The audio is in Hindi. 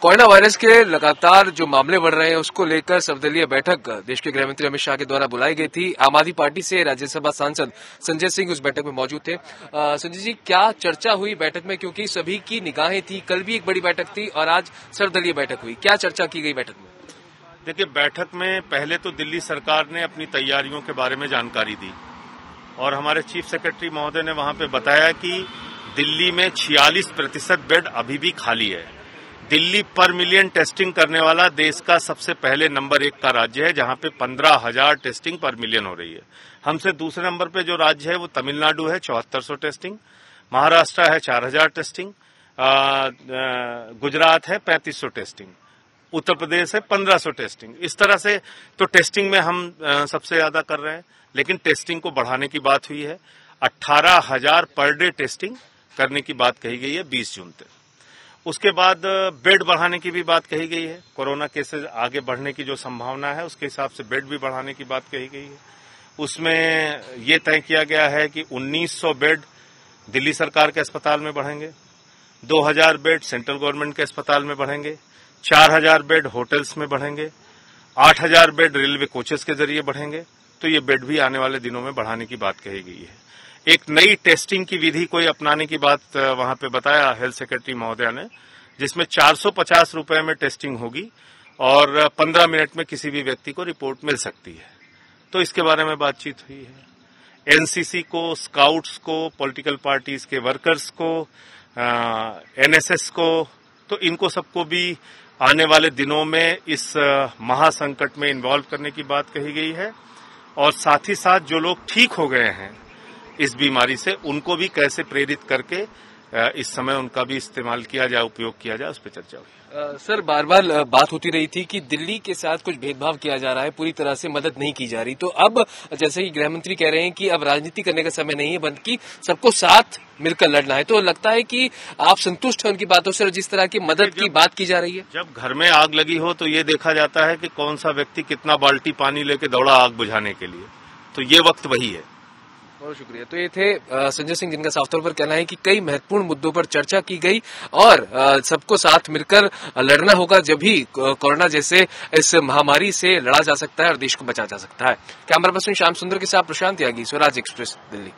कोरोना वायरस के लगातार जो मामले बढ़ रहे हैं उसको लेकर सर्वदलीय बैठक देश के गृहमंत्री अमित शाह के द्वारा बुलाई गई थी। आम आदमी पार्टी से राज्यसभा सांसद संजय सिंह उस बैठक में मौजूद थे। संजय जी, क्या चर्चा हुई बैठक में, क्योंकि सभी की निगाहें थी, कल भी एक बड़ी बैठक थी और आज सर्वदलीय बैठक हुई, क्या चर्चा की गई बैठक में? देखिए, बैठक में पहले तो दिल्ली सरकार ने अपनी तैयारियों के बारे में जानकारी दी और हमारे चीफ सेक्रेटरी महोदय ने वहां पे बताया कि दिल्ली में 46% बेड अभी भी खाली है। दिल्ली पर मिलियन टेस्टिंग करने वाला देश का सबसे पहले नंबर 1 का राज्य है, जहां पे 15,000 टेस्टिंग पर मिलियन हो रही है। हमसे दूसरे नंबर पे जो राज्य है वो तमिलनाडु है, 7400 टेस्टिंग। महाराष्ट्र है 4000 टेस्टिंग। गुजरात है 3500 टेस्टिंग। उत्तर प्रदेश है 1500 टेस्टिंग। इस तरह से तो टेस्टिंग में हम सबसे ज्यादा कर रहे हैं, लेकिन टेस्टिंग को बढ़ाने की बात हुई है। 18,000 पर डे टेस्टिंग करने की बात कही गई है 20 जून तक। उसके बाद बेड बढ़ाने की भी बात कही गई है। कोरोना केसेस आगे बढ़ने की जो संभावना है उसके हिसाब से बेड भी बढ़ाने की बात कही गई है। उसमें ये तय किया गया है कि 1900 बेड दिल्ली सरकार के अस्पताल में बढ़ेंगे, 2000 बेड सेंट्रल गवर्नमेंट के अस्पताल में बढ़ेंगे, 4000 बेड होटल्स में बढ़ेंगे, 8000 बेड रेलवे कोचेस के जरिए बढ़ेंगे। तो ये बेड भी आने वाले दिनों में बढ़ाने की बात कही गई है। एक नई टेस्टिंग की विधि कोई अपनाने की बात वहां पे बताया हेल्थ सेक्रेटरी महोदय ने, जिसमें 450 रुपए में टेस्टिंग होगी और 15 मिनट में किसी भी व्यक्ति को रिपोर्ट मिल सकती है। तो इसके बारे में बातचीत हुई है। एनसीसी को, स्काउट्स को, पॉलिटिकल पार्टीज के वर्कर्स को, एनएसएस को, तो इनको सबको भी आने वाले दिनों में इस महासंकट में इन्वॉल्व करने की बात कही गई है। और साथ ही साथ जो लोग ठीक हो गए हैं इस बीमारी से, उनको भी कैसे प्रेरित करके इस समय उनका भी इस्तेमाल किया जाए, उपयोग किया जाए, उस पर चर्चा हुई। सर, बार बार बात होती रही थी कि दिल्ली के साथ कुछ भेदभाव किया जा रहा है, पूरी तरह से मदद नहीं की जा रही। तो अब जैसे कि गृहमंत्री कह रहे हैं कि अब राजनीति करने का समय नहीं है, बल्कि सबको साथ मिलकर लड़ना है, तो लगता है कि आप संतुष्ट हैं उनकी बातों से और जिस तरह की मदद की बात की जा रही है? जब घर में आग लगी हो तो ये देखा जाता है कि कौन सा व्यक्ति कितना बाल्टी पानी लेके दौड़ा आग बुझाने के लिए, तो ये वक्त वही है। बहुत शुक्रिया। तो ये थे संजय सिंह, जिनका साफ तौर पर कहना है कि कई महत्वपूर्ण मुद्दों पर चर्चा की गई और सबको साथ मिलकर लड़ना होगा, जब भी कोरोना जैसे इस महामारी से लड़ा जा सकता है और देश को बचाया जा सकता है। कैमरा पर्सन श्याम सुंदर के साथ प्रशांत त्यागी, स्वराज एक्सप्रेस, दिल्ली।